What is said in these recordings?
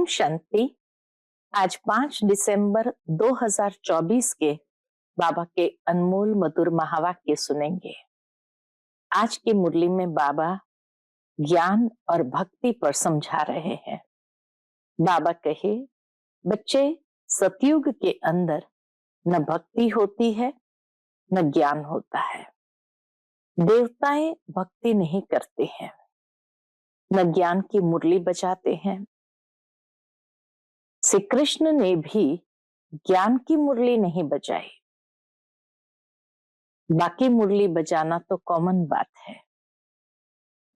शांति। आज 5 दिसंबर 2024 के बाबा के अनमोल मधुर महावाक्य सुनेंगे। आज की मुरली में बाबा ज्ञान और भक्ति पर समझा रहे हैं। बाबा कहे, बच्चे, सतयुग के अंदर न भक्ति होती है न ज्ञान होता है। देवताएं भक्ति नहीं करते हैं, न ज्ञान की मुरली बजाते हैं। श्री कृष्ण ने भी ज्ञान की मुरली नहीं बजाई। बाकी मुरली बजाना तो कॉमन बात है,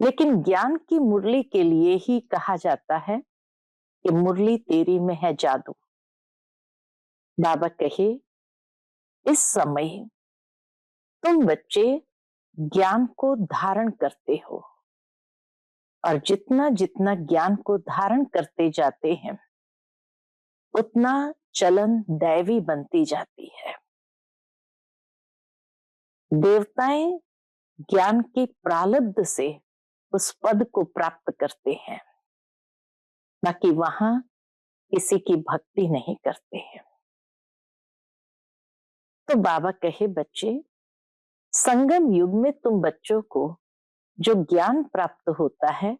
लेकिन ज्ञान की मुरली के लिए ही कहा जाता है कि मुरली तेरी में है जादू। बाबा कहे, इस समय तुम बच्चे ज्ञान को धारण करते हो, और जितना जितना ज्ञान को धारण करते जाते हैं उतना चलन दैवी बनती जाती है। देवताएं ज्ञान के प्रारब्ध से उस पद को प्राप्त करते हैं, बाकी वहां किसी की भक्ति नहीं करते हैं। तो बाबा कहे, बच्चे, संगम युग में तुम बच्चों को जो ज्ञान प्राप्त होता है,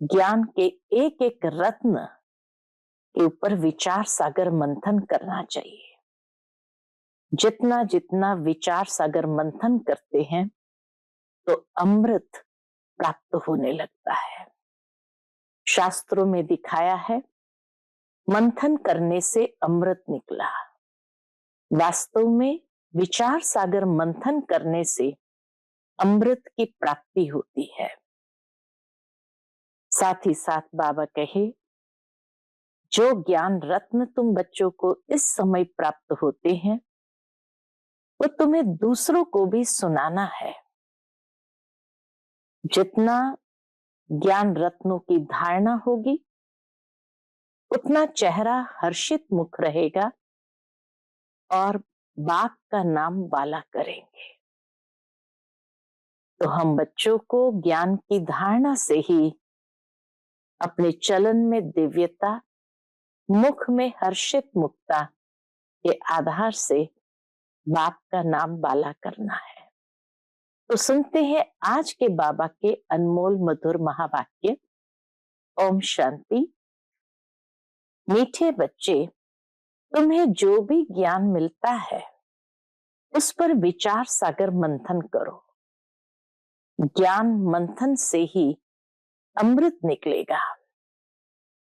ज्ञान के एक एक रत्न के ऊपर विचार सागर मंथन करना चाहिए। जितना जितना विचार सागर मंथन करते हैं तो अमृत प्राप्त होने लगता है। शास्त्रों में दिखाया है, मंथन करने से अमृत निकला। वास्तव में विचार सागर मंथन करने से अमृत की प्राप्ति होती है। साथ ही साथ बाबा कहे, जो ज्ञान रत्न तुम बच्चों को इस समय प्राप्त होते हैं वो तुम्हें दूसरों को भी सुनाना है। जितना ज्ञान रत्नों की धारणा होगी उतना चेहरा हर्षित मुख रहेगा और बाप का नाम वाला करेंगे। तो हम बच्चों को ज्ञान की धारणा से ही अपने चलन में दिव्यता, मुख में हर्षित मुक्ता के आधार से बाप का नाम वाला करना है। तो सुनते हैं आज के बाबा के अनमोल मधुर महावाक्य। ओम शांति। मीठे बच्चे, तुम्हें जो भी ज्ञान मिलता है उस पर विचार सागर मंथन करो। ज्ञान मंथन से ही अमृत निकलेगा।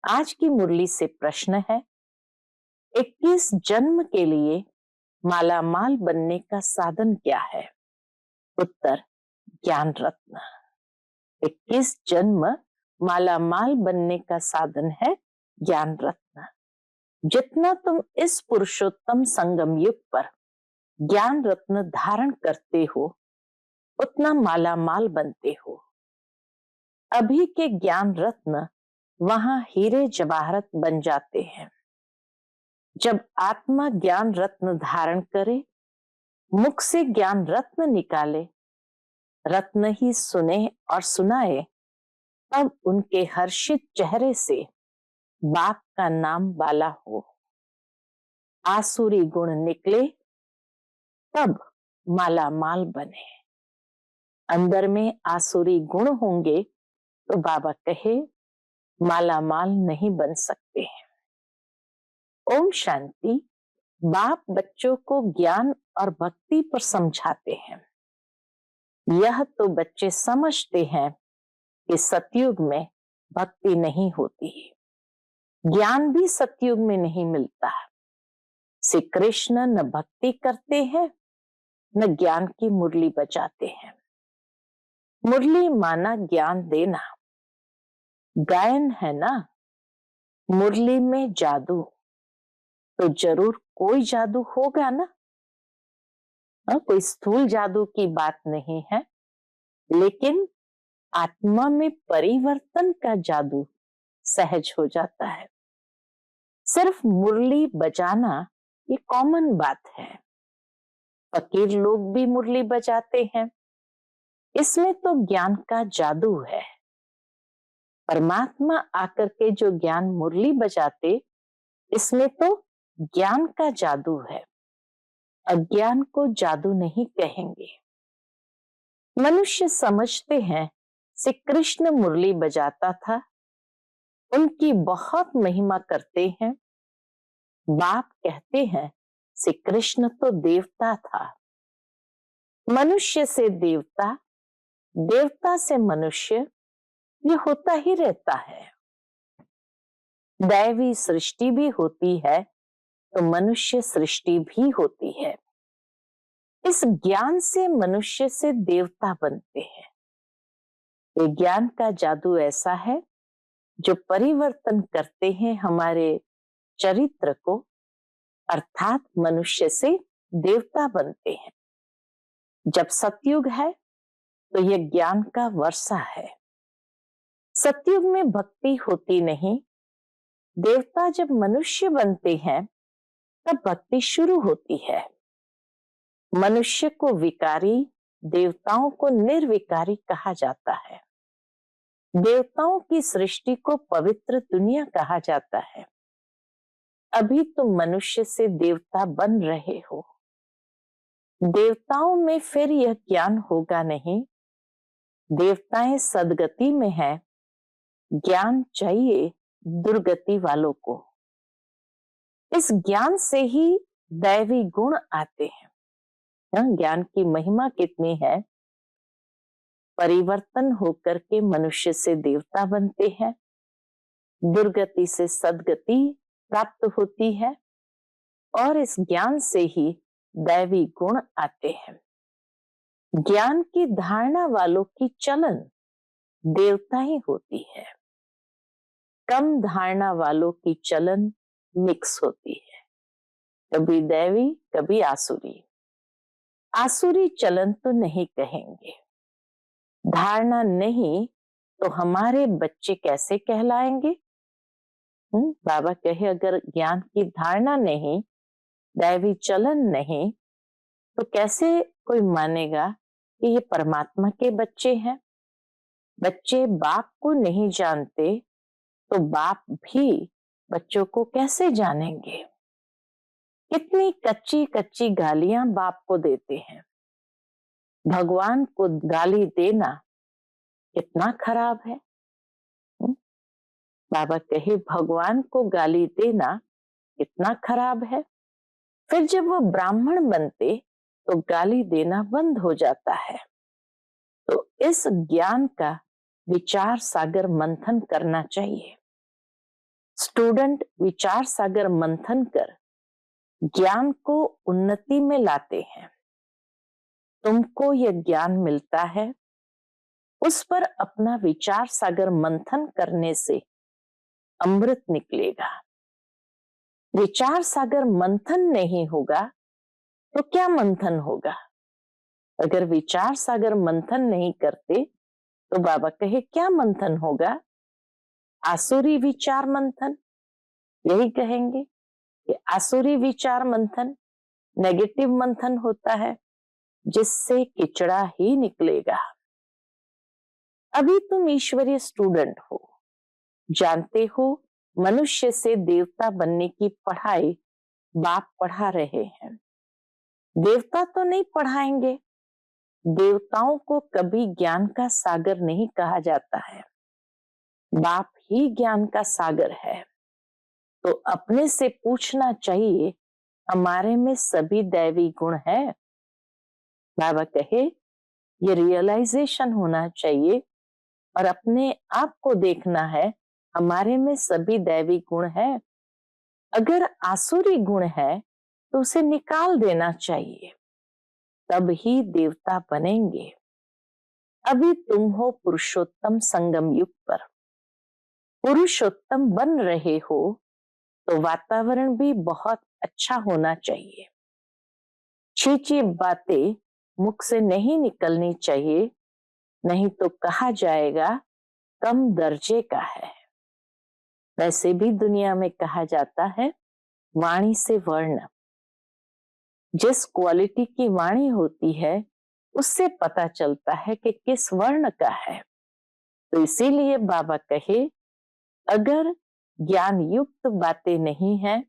आज की मुरली से प्रश्न है, 21 जन्म के लिए मालामाल बनने का साधन क्या है? उत्तर, ज्ञान रत्न। 21 जन्म मालामाल बनने का साधन है ज्ञान रत्न। जितना तुम इस पुरुषोत्तम संगम युग पर ज्ञान रत्न धारण करते हो उतना मालामाल बनते हो। अभी के ज्ञान रत्न वहां हीरे जवाहरत बन जाते हैं। जब आत्मा ज्ञान रत्न धारण करे, मुख से ज्ञान रत्न निकाले, रत्न ही सुने और सुनाए, तब उनके हर्षित चेहरे से बाप का नाम वाला हो। आसुरी गुण निकले तब मालामाल बने। अंदर में आसुरी गुण होंगे तो बाबा कहे मालामाल नहीं बन सकते हैं। ओम शांति। बाप बच्चों को ज्ञान और भक्ति पर समझाते हैं। यह तो बच्चे समझते हैं कि सतयुग में भक्ति नहीं होती, ज्ञान भी सतयुग में नहीं मिलता। श्री कृष्ण न भक्ति करते हैं न ज्ञान की मुरली बजाते हैं। मुरली माना ज्ञान देना, गायन है ना। मुरली में जादू तो जरूर कोई जादू होगा ना। कोई स्थूल जादू की बात नहीं है, लेकिन आत्मा में परिवर्तन का जादू सहज हो जाता है। सिर्फ मुरली बजाना ये कॉमन बात है। फकीर लोग भी मुरली बजाते हैं। इसमें तो ज्ञान का जादू है। परमात्मा आकर के जो ज्ञान मुरली बजाते, इसमें तो ज्ञान का जादू है, अज्ञान को जादू नहीं कहेंगे। मनुष्य समझते हैं श्री कृष्ण मुरली बजाता था, उनकी बहुत महिमा करते हैं। बाप कहते हैं श्री कृष्ण तो देवता था। मनुष्य से देवता, देवता से मनुष्य, ये होता ही रहता है। दैवी सृष्टि भी होती है तो मनुष्य सृष्टि भी होती है। इस ज्ञान से मनुष्य से देवता बनते हैं। ये ज्ञान का जादू ऐसा है जो परिवर्तन करते हैं हमारे चरित्र को, अर्थात मनुष्य से देवता बनते हैं। जब सतयुग है तो यह ज्ञान का वर्षा है। सतयुग में भक्ति होती नहीं, देवता जब मनुष्य बनते हैं तब भक्ति शुरू होती है। मनुष्य को विकारी, देवताओं को निर्विकारी कहा जाता है। देवताओं की सृष्टि को पवित्र दुनिया कहा जाता है। अभी तुम मनुष्य से देवता बन रहे हो। देवताओं में फिर यह ज्ञान होगा नहीं। देवताएं सदगति में है, ज्ञान चाहिए दुर्गति वालों को। इस ज्ञान से ही दैवी गुण आते हैं। ज्ञान की महिमा कितनी है। परिवर्तन होकर के मनुष्य से देवता बनते हैं, दुर्गति से सदगति प्राप्त होती है और इस ज्ञान से ही दैवी गुण आते हैं। ज्ञान की धारणा वालों की चलन देवता ही होती है। कम धारणा वालों की चलन मिक्स होती है, कभी दैवी कभी आसुरी। आसुरी चलन तो नहीं कहेंगे। धारणा नहीं तो हमारे बच्चे कैसे कहलाएंगे? बाबा कहे अगर ज्ञान की धारणा नहीं, दैवी चलन नहीं, तो कैसे कोई मानेगा कि ये परमात्मा के बच्चे हैं? बच्चे बाप को नहीं जानते तो बाप भी बच्चों को कैसे जानेंगे? कितनी कच्ची कच्ची गालियां बाप को देते हैं। भगवान को गाली देना कितना खराब है। बाबा कहे भगवान को गाली देना कितना खराब है। फिर जब वो ब्राह्मण बनते तो गाली देना बंद हो जाता है। तो इस ज्ञान का विचार सागर मंथन करना चाहिए। स्टूडेंट विचार सागर मंथन कर ज्ञान को उन्नति में लाते हैं। तुमको यह ज्ञान मिलता है, उस पर अपना विचार सागर मंथन करने से अमृत निकलेगा। विचार सागर मंथन नहीं होगा तो क्या मंथन होगा? अगर विचार सागर मंथन नहीं करते तो बाबा कहे क्या मंथन होगा? आसुरी विचार मंथन। यही कहेंगे कि आसुरी विचार मंथन नेगेटिव मंथन होता है, जिससे किचड़ा ही निकलेगा। अभी तुम ईश्वरीय स्टूडेंट हो, जानते हो मनुष्य से देवता बनने की पढ़ाई बाप पढ़ा रहे हैं। देवता तो नहीं पढ़ाएंगे। देवताओं को कभी ज्ञान का सागर नहीं कहा जाता है। बाप ही ज्ञान का सागर है। तो अपने से पूछना चाहिए हमारे में सभी दैवी गुण है? बाबा कहे ये रियलाइजेशन होना चाहिए और अपने आप को देखना है हमारे में सभी दैवी गुण है। अगर आसुरी गुण है तो उसे निकाल देना चाहिए, तब ही देवता बनेंगे। अभी तुम हो पुरुषोत्तम संगम युग पर, पुरुषोत्तम बन रहे हो तो वातावरण भी बहुत अच्छा होना चाहिए। छी बातें मुख से नहीं निकलनी चाहिए, नहीं तो कहा जाएगा कम दर्जे का है। वैसे भी दुनिया में कहा जाता है वाणी से वर्ण। जिस क्वालिटी की वाणी होती है उससे पता चलता है कि किस वर्ण का है। तो इसीलिए बाबा कहे, अगर ज्ञान युक्त बातें नहीं है,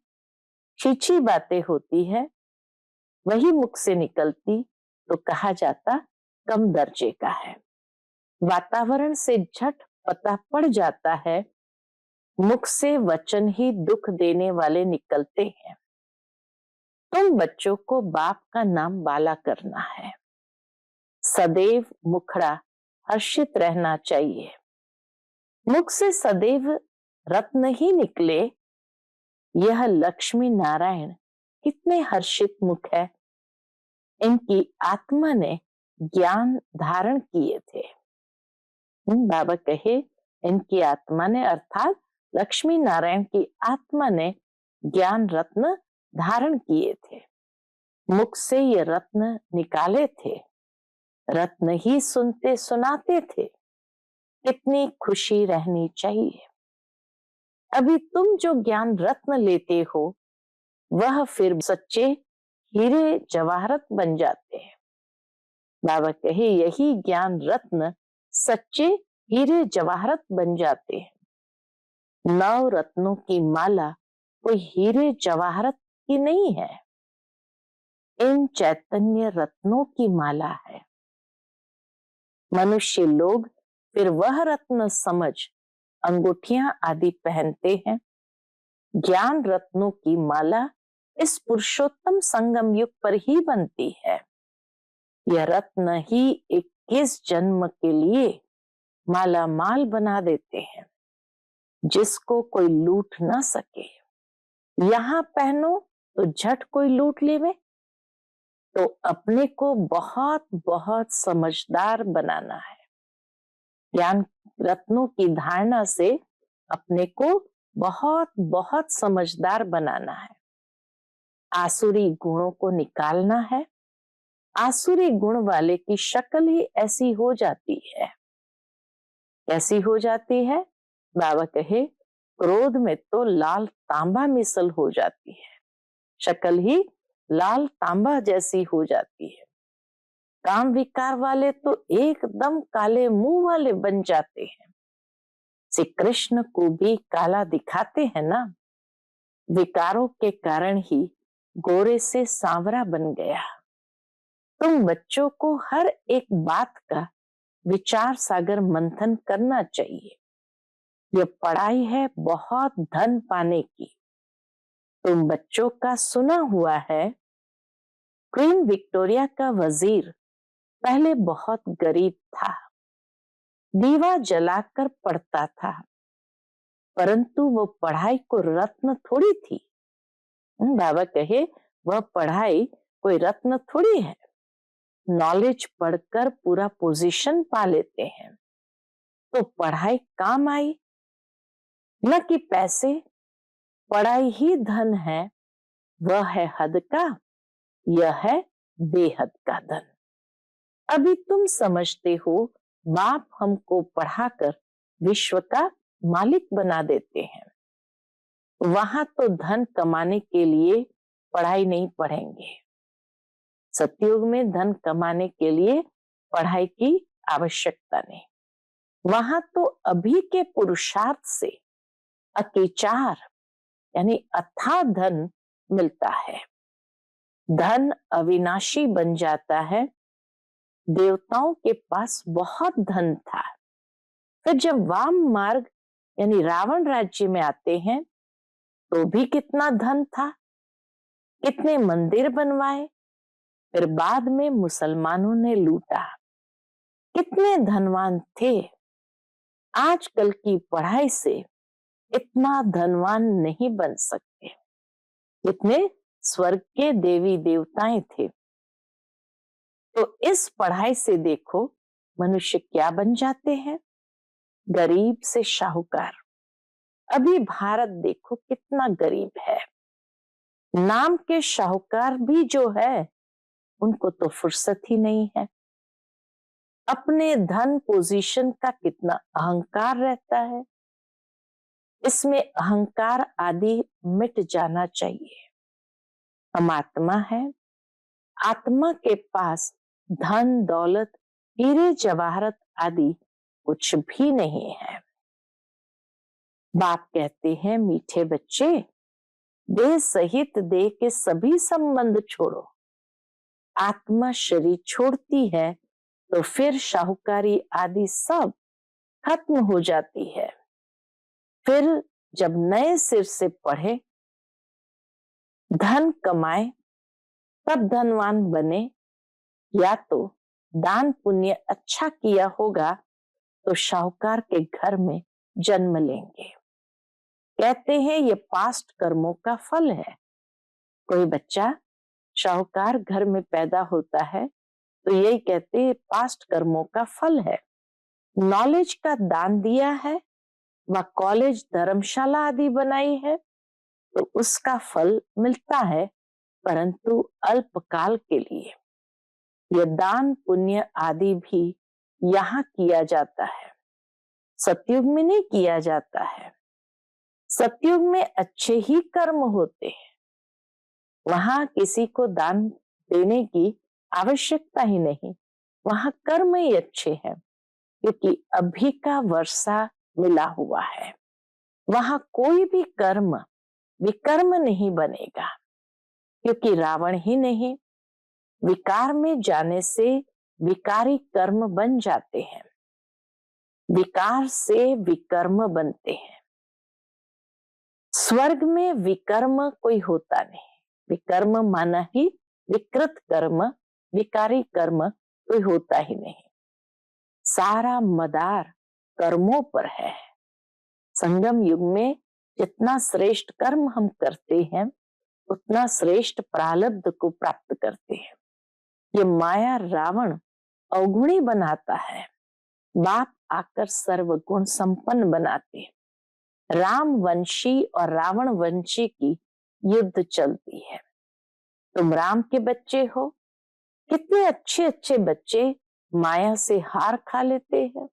छीछी बातें होती है, वही मुख से निकलती, तो कहा जाता कम दर्जे का है। वातावरण से झट पता पड़ जाता है, मुख से वचन ही दुख देने वाले निकलते हैं। तुम बच्चों को बाप का नाम बाला करना है। सदैव मुखड़ा हर्षित रहना चाहिए। मुख से सदैव रत्न ही निकले, यह लक्ष्मी नारायण कितने हर्षित मुख है। इनकी आत्मा ने ज्ञान धारण किए थे। बाबा कहे, इनकी आत्मा ने अर्थात लक्ष्मी नारायण की आत्मा ने ज्ञान रत्न धारण किए थे। मुख से ये रत्न निकाले थे, रत्न ही सुनते सुनाते थे। कितनी खुशी रहनी चाहिए। अभी तुम जो ज्ञान रत्न लेते हो, वह फिर सच्चे हीरे जवाहरत बन जाते हैं। बाबा कहे, यही ज्ञान रत्न सच्चे हीरे जवाहरत बन जाते हैं। 9 रत्नों की माला कोई हीरे जवाहरत की नहीं है, इन चैतन्य रत्नों की माला है। मनुष्य लोग फिर वह रत्न समझ अंगूठियां आदि पहनते हैं। ज्ञान रत्नों की माला इस पुरुषोत्तम संगम युग पर ही बनती है। यह रत्न ही 21 जन्म के लिए माला माल बना देते हैं, जिसको कोई लूट ना सके। यहां पहनो तो झट कोई लूट लेवे, तो अपने को बहुत बहुत समझदार बनाना है। ज्ञान रत्नों की धारणा से अपने को बहुत बहुत समझदार बनाना है। आसुरी गुणों को निकालना है। आसुरी गुण वाले की शक्ल ही ऐसी हो जाती है। कैसी हो जाती है? बाबा कहे, क्रोध में तो लाल तांबा मिसल हो जाती है, शक्ल ही लाल तांबा जैसी हो जाती है। काम विकार वाले तो एकदम काले मुंह वाले बन जाते हैं। श्री कृष्ण को भी काला दिखाते हैं ना। विकारों के कारण ही गोरे से सांवरा बन गया। तुम बच्चों को हर एक बात का विचार सागर मंथन करना चाहिए। यह पढ़ाई है बहुत धन पाने की। तुम बच्चों का सुना हुआ है, क्वीन विक्टोरिया का वजीर पहले बहुत गरीब था, दीवा जलाकर पढ़ता था, परंतु वो पढ़ाई को रत्न थोड़ी थी। बाबा कहे, वह पढ़ाई कोई रत्न थोड़ी है। नॉलेज पढ़कर पूरा पोजीशन पा लेते हैं, तो पढ़ाई काम आई, न कि पैसे। पढ़ाई ही धन है, वह है हद का, यह है बेहद का धन। अभी तुम समझते हो, बाप हमको पढ़ाकर विश्व का मालिक बना देते हैं। वहां तो धन कमाने के लिए पढ़ाई नहीं पढ़ेंगे। सतयुग में धन कमाने के लिए पढ़ाई की आवश्यकता नहीं। वहां तो अभी के पुरुषार्थ से अतिचार यानी अथाह धन मिलता है। धन अविनाशी बन जाता है। देवताओं के पास बहुत धन था, फिर जब वाम मार्ग यानी रावण राज्य में आते हैं, तो भी कितना धन था, कितने मंदिर बनवाए, फिर बाद में मुसलमानों ने लूटा। कितने धनवान थे। आजकल की पढ़ाई से इतना धनवान नहीं बन सकते जितने स्वर्ग के देवी देवताएं थे। तो इस पढ़ाई से देखो मनुष्य क्या बन जाते हैं, गरीब से शाहूकार। अभी भारत देखो कितना गरीब है। नाम के शाहूकार भी जो है, उनको तो फुर्सत ही नहीं है। अपने धन पोजीशन का कितना अहंकार रहता है। इसमें अहंकार आदि मिट जाना चाहिए। हम आत्मा है। आत्मा के पास धन दौलत हीरे जवाहरत आदि कुछ भी नहीं है। बाप कहते हैं, मीठे बच्चे, देह सहित देह के सभी संबंध छोड़ो। आत्मा शरीर छोड़ती है तो फिर शाहूकारी आदि सब खत्म हो जाती है। फिर जब नए सिर से पढ़े, धन कमाए, तब धनवान बने, या तो दान पुण्य अच्छा किया होगा तो शाहूकार के घर में जन्म लेंगे। कहते हैं ये पास्ट कर्मों का फल है। कोई बच्चा शाहूकार घर में पैदा होता है तो यही कहते हैं पास्ट कर्मों का फल है। नॉलेज का दान दिया है व कॉलेज धर्मशाला आदि बनाई है तो उसका फल मिलता है, परंतु अल्पकाल के लिए। यह दान पुण्य आदि भी यहाँ किया जाता है, सतयुग में नहीं किया जाता है। सतयुग में अच्छे ही कर्म होते हैं, वहां किसी को दान देने की आवश्यकता ही नहीं, वहां कर्म ही अच्छे हैं, क्योंकि अभी का वर्षा मिला हुआ है। वहां कोई भी कर्म विकर्म नहीं बनेगा, क्योंकि रावण ही नहीं, विकार में जाने से विकारी कर्म बन जाते हैं, विकार से विकर्म बनते हैं। स्वर्ग में विकर्म कोई होता नहीं। विकर्म माना ही विकृत कर्म, विकारी कर्म कोई होता ही नहीं। सारा मदार कर्मों पर है। संगम युग में जितना श्रेष्ठ कर्म हम करते हैं उतना श्रेष्ठ प्रारब्ध को प्राप्त करते हैं। ये माया रावण अवगुणी बनाता है, बाप आकर सर्वगुण संपन्न बनाते हैं। राम वंशी और रावण वंशी की युद्ध चलती है। तुम राम के बच्चे हो, कितने अच्छे अच्छे बच्चे माया से हार खा लेते हैं।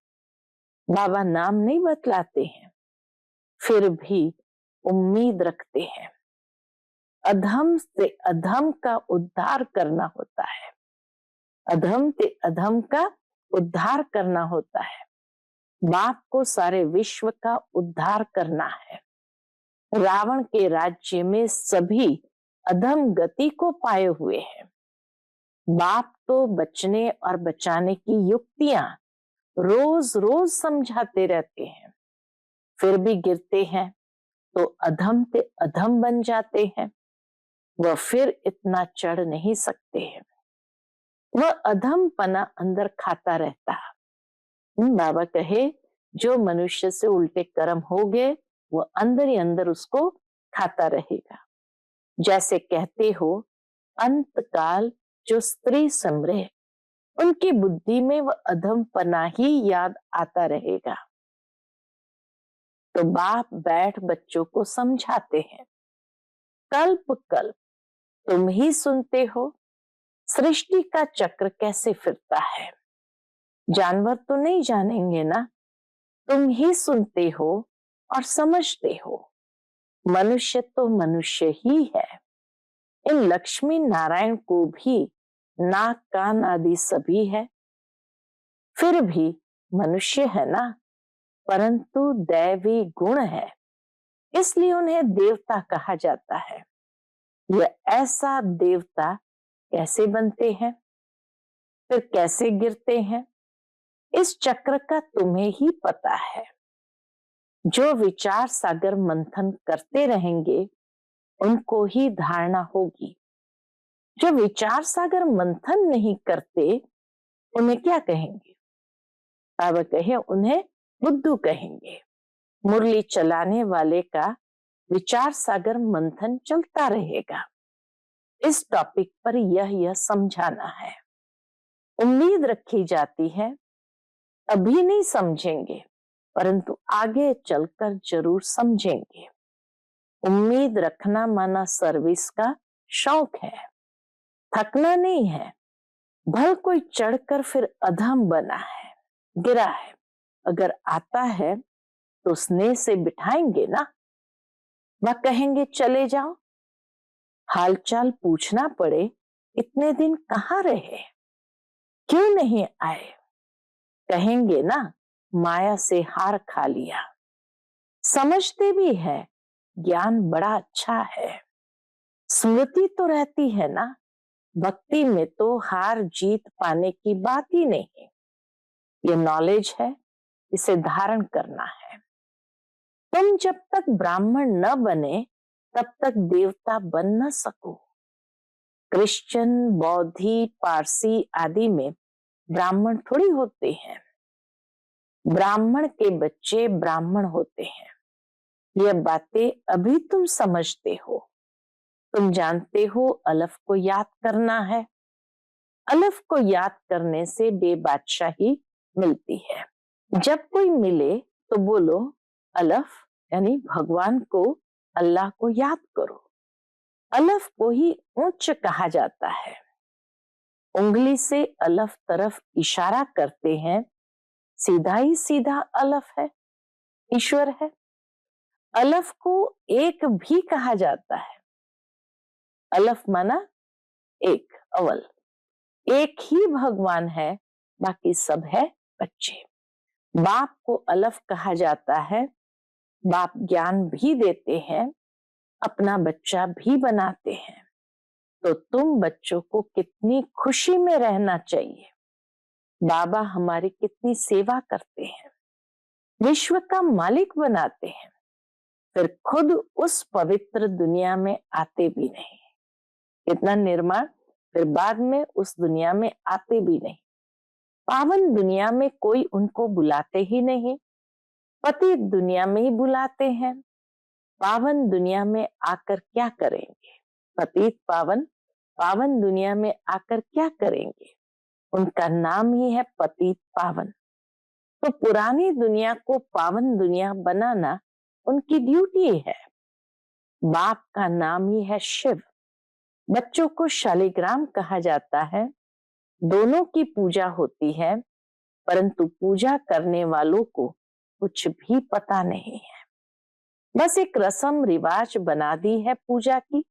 बाबा नाम नहीं बतलाते हैं, फिर भी उम्मीद रखते हैं। अधम से अधम का उद्धार करना होता है, अधम से अधम का उद्धार करना होता है। बाप को सारे विश्व का उद्धार करना है। रावण के राज्य में सभी अधम गति को पाए हुए हैं। बाप तो बचने और बचाने की युक्तियां रोज रोज समझाते रहते हैं, फिर भी गिरते हैं तो अधम से अधम बन जाते हैं। वह फिर इतना चढ़ नहीं सकते हैं, वह अधम पना अंदर खाता रहता है। बाबा कहे जो मनुष्य से उल्टे कर्म हो गए वो अंदर ही अंदर उसको खाता रहेगा। जैसे कहते हो अंत काल जो स्त्री समरे, उनकी बुद्धि में वह अधम पना ही याद आता रहेगा। तो बाप बैठ बच्चों को समझाते हैं, कल्प कल्प तुम ही सुनते हो सृष्टि का चक्र कैसे फिरता है। जानवर तो नहीं जानेंगे ना, तुम ही सुनते हो और समझते हो। मनुष्य तो मनुष्य ही है। इन लक्ष्मी नारायण को भी नाक कान आदि सभी है, फिर भी मनुष्य है ना, परंतु दैवी गुण है, इसलिए उन्हें देवता कहा जाता है। यह ऐसा देवता कैसे बनते हैं, फिर कैसे गिरते हैं, इस चक्र का तुम्हें ही पता है। जो विचार सागर मंथन करते रहेंगे उनको ही धारणा होगी। जो विचार सागर मंथन नहीं करते उन्हें क्या कहेंगे? बाबा कहे उन्हें बुद्धू कहेंगे। मुरली चलाने वाले का विचार सागर मंथन चलता रहेगा। इस टॉपिक पर यह समझाना है। उम्मीद रखी जाती है, अभी नहीं समझेंगे परंतु आगे चलकर जरूर समझेंगे। उम्मीद रखना माना सर्विस का शौक है, थकना नहीं है। भल कोई चढ़कर फिर अधम बना है, गिरा है, अगर आता है तो स्नेह से बिठाएंगे ना, वह कहेंगे चले जाओ। हालचाल पूछना पड़े इतने दिन कहाँ रहे, क्यों नहीं आए, कहेंगे ना माया से हार खा लिया। समझते भी है ज्ञान बड़ा अच्छा है, स्मृति तो रहती है ना। भक्ति में तो हार जीत पाने की बात ही नहीं। ये नॉलेज है, इसे धारण करना है। तुम जब तक ब्राह्मण न बने तब तक देवता बन न सको। क्रिश्चियन, बौद्धि, पारसी आदि में ब्राह्मण थोड़ी होते हैं। ब्राह्मण के बच्चे ब्राह्मण होते हैं। यह बातें अभी तुम समझते हो। तुम जानते हो अलफ को याद करना है। अलफ को याद करने से बेबादशाही मिलती है। जब कोई मिले तो बोलो अलफ, यानी भगवान को, अल्लाह को याद करो। अलफ को ही उच्च कहा जाता है। उंगली से अलफ तरफ इशारा करते हैं, सीधा ही सीधा अलफ है, ईश्वर है। अलफ को एक भी कहा जाता है। अलफ माना एक, अवल। एक ही भगवान है, बाकी सब है बच्चे। बाप को अलफ कहा जाता है। बाप ज्ञान भी देते हैं, अपना बच्चा भी बनाते हैं। तो तुम बच्चों को कितनी खुशी में रहना चाहिए। बाबा हमारी कितनी सेवा करते हैं, विश्व का मालिक बनाते हैं, फिर खुद उस पवित्र दुनिया में आते भी नहीं। इतना निर्माण, फिर बाद में उस दुनिया में आते भी नहीं। पावन दुनिया में कोई उनको बुलाते ही नहीं, पतित दुनिया में ही बुलाते हैं। पावन दुनिया में आकर क्या करेंगे? पतित पावन, पावन दुनिया में आकर क्या करेंगे? उनका नाम ही है पतित पावन। तो पुरानी दुनिया को पावन दुनिया बनाना उनकी ड्यूटी है। बाप का नाम ही है शिव। बच्चों को शालिग्राम कहा जाता है। दोनों की पूजा होती है, परंतु पूजा करने वालों को कुछ भी पता नहीं है। बस एक रस्म रिवाज बना दी है पूजा की।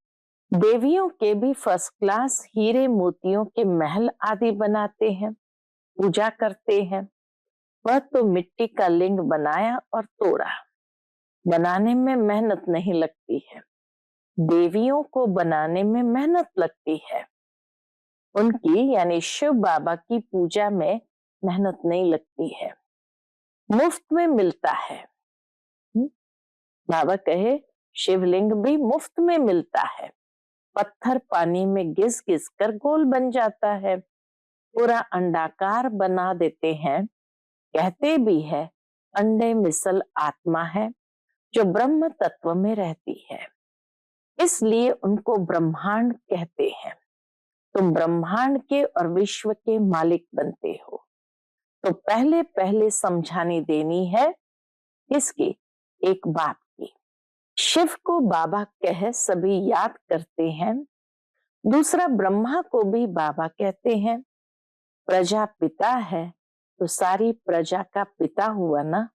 देवियों के भी फर्स्ट क्लास हीरे मोतियों के महल आदि बनाते हैं, पूजा करते हैं। वह तो मिट्टी का लिंग बनाया और तोड़ा। बनाने में मेहनत नहीं लगती है। देवियों को बनाने में मेहनत लगती है। उनकी यानी शिव बाबा की पूजा में मेहनत नहीं लगती है, मुफ्त में मिलता है। बाबा कहे शिवलिंग भी मुफ्त में मिलता है। पत्थर पानी में घिस घिस कर गोल बन जाता है, पूरा अंडाकार बना देते हैं। कहते भी है अंडे मिसल आत्मा है जो ब्रह्म तत्व में रहती है, इसलिए उनको ब्रह्मांड कहते हैं। तुम ब्रह्मांड के और विश्व के मालिक बनते हो। तो पहले पहले समझानी देनी है इसकी, एक बात की। शिव को बाबा कह सभी याद करते हैं। दूसरा ब्रह्मा को भी बाबा कहते हैं। प्रजा पिता है तो सारी प्रजा का पिता हुआ ना,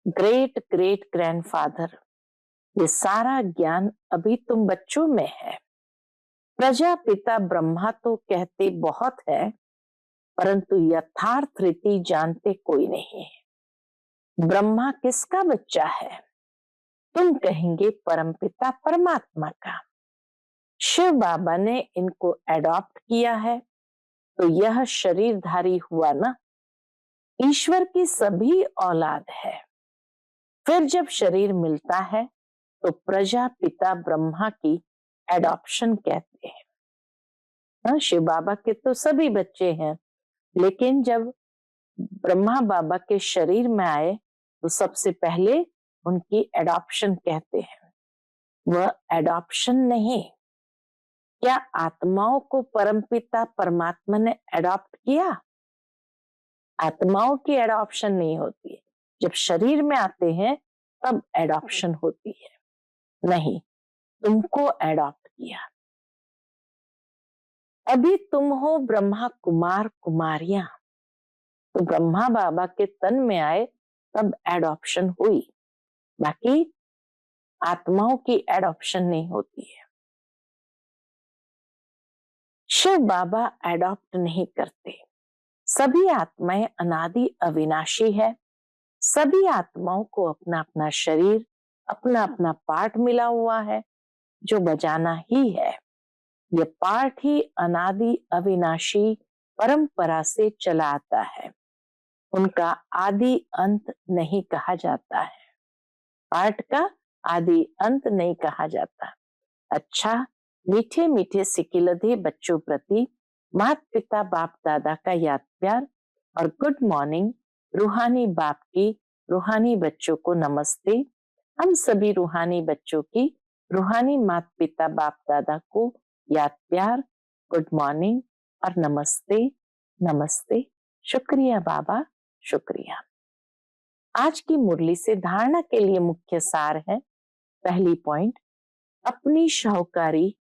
ग्रेट ग्रेट ग्रैंडफादर। ये सारा ज्ञान अभी तुम बच्चों में है। प्रजापिता ब्रह्मा तो कहते बहुत है, परंतु यथार्थ रीति जानते कोई नहीं है। ब्रह्मा किसका बच्चा है? तुम कहेंगे परमपिता परमात्मा का। शिव बाबा ने इनको एडॉप्ट किया है, तो यह शरीरधारी हुआ ना, ईश्वर की सभी औलाद है। फिर जब शरीर मिलता है तो प्रजापिता ब्रह्मा की एडॉप्शन कहते हैं। हाँ, शिव बाबा के तो सभी बच्चे हैं, लेकिन जब ब्रह्मा बाबा के शरीर में आए तो सबसे पहले उनकी एडॉप्शन कहते हैं। वह एडॉप्शन नहीं। क्या आत्माओं को परमपिता परमात्मा ने एडॉप्ट किया? आत्माओं की एडॉप्शन नहीं होती है। जब शरीर में आते हैं तब एडॉप्शन होती है। नहीं, तुमको एडॉप्ट किया। अभी तुम हो ब्रह्मा कुमार कुमारियां, तो ब्रह्मा बाबा के तन में आए तब एडॉप्शन हुई। बाकी आत्माओं की एडॉप्शन नहीं होती है। शिव बाबा एडॉप्ट नहीं करते। सभी आत्माएं अनादि अविनाशी है, सभी आत्माओं को अपना अपना शरीर, अपना अपना पार्ट मिला हुआ है जो बजाना ही है। ये पार्ट ही अनादि अविनाशी परंपरा से चला आता है। उनका आदि अंत नहीं कहा जाता है। पार्ट का आदि अंत नहीं कहा जाता। अच्छा, मीठे मीठे सिकिलधे बच्चों प्रति माता पिता बाप दादा का याद प्यार और गुड मॉर्निंग। रूहानी बाप की रूहानी बच्चों को नमस्ते। हम सभी रूहानी बच्चों की रूहानी माता पिता बाप दादा को याद प्यार, गुड मॉर्निंग और नमस्ते। नमस्ते। शुक्रिया बाबा, शुक्रिया। आज की मुरली से धारणा के लिए मुख्य सार है। पहली पॉइंट, अपनी शाहूकारी,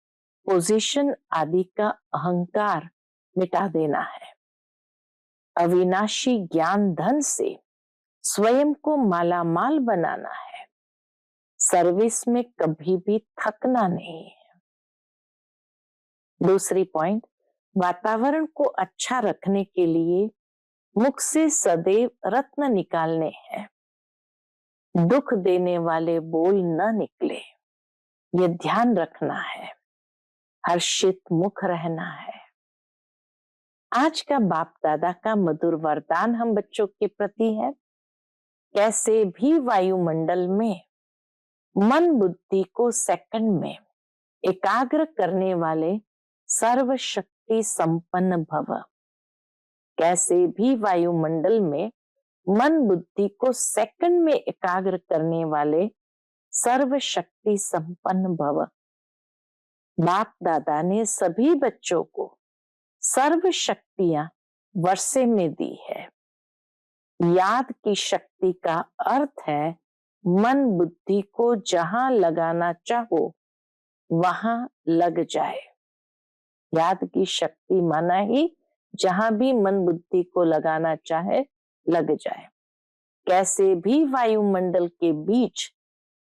पोजीशन आदि का अहंकार मिटा देना है। अविनाशी ज्ञान धन से स्वयं को मालामाल बनाना है। सर्विस में कभी भी थकना नहीं है। दूसरी पॉइंट, वातावरण को अच्छा रखने के लिए मुख से सदैव रत्न निकालने हैं। दुख देने वाले बोल न निकले, ये ध्यान रखना है। हर्षित मुख रहना है। आज का बाप दादा का मधुर वरदान हम बच्चों के प्रति है। कैसे भी वायुमंडल में मन बुद्धि को सेकंड में एकाग्र करने वाले सर्वशक्ति संपन्न भव। कैसे भी वायुमंडल में मन बुद्धि को सेकंड में एकाग्र करने वाले सर्वशक्ति संपन्न भव। बाप दादा ने सभी बच्चों को सर्व शक्तियां वर्षे में दी है। याद की शक्ति का अर्थ है मन बुद्धि को जहां लगाना चाहो वहां लग जाए। याद की शक्ति माना ही जहां भी मन बुद्धि को लगाना चाहे लग जाए। कैसे भी वायुमंडल के बीच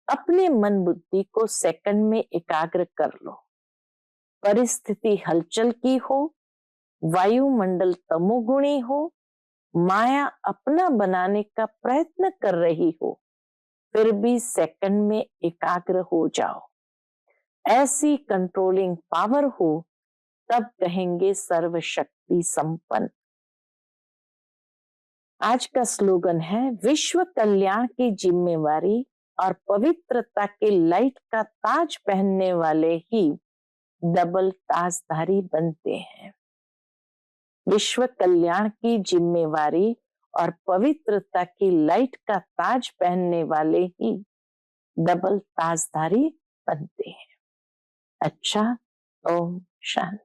अपने मन बुद्धि को सेकंड में एकाग्र कर लो। परिस्थिति हलचल की हो, वायुमंडल तमोगुणी हो, माया अपना बनाने का प्रयत्न कर रही हो, फिर भी सेकंड में एकाग्र हो जाओ। ऐसी कंट्रोलिंग पावर हो तब कहेंगे सर्वशक्ति संपन्न। आज का स्लोगन है, विश्व कल्याण की जिम्मेवारी और पवित्रता के लाइट का ताज पहनने वाले ही डबल ताजधारी बनते हैं। विश्व कल्याण की जिम्मेवारी और पवित्रता की लाइट का ताज पहनने वाले ही डबल ताजधारी बनते हैं। अच्छा, ओम शांति।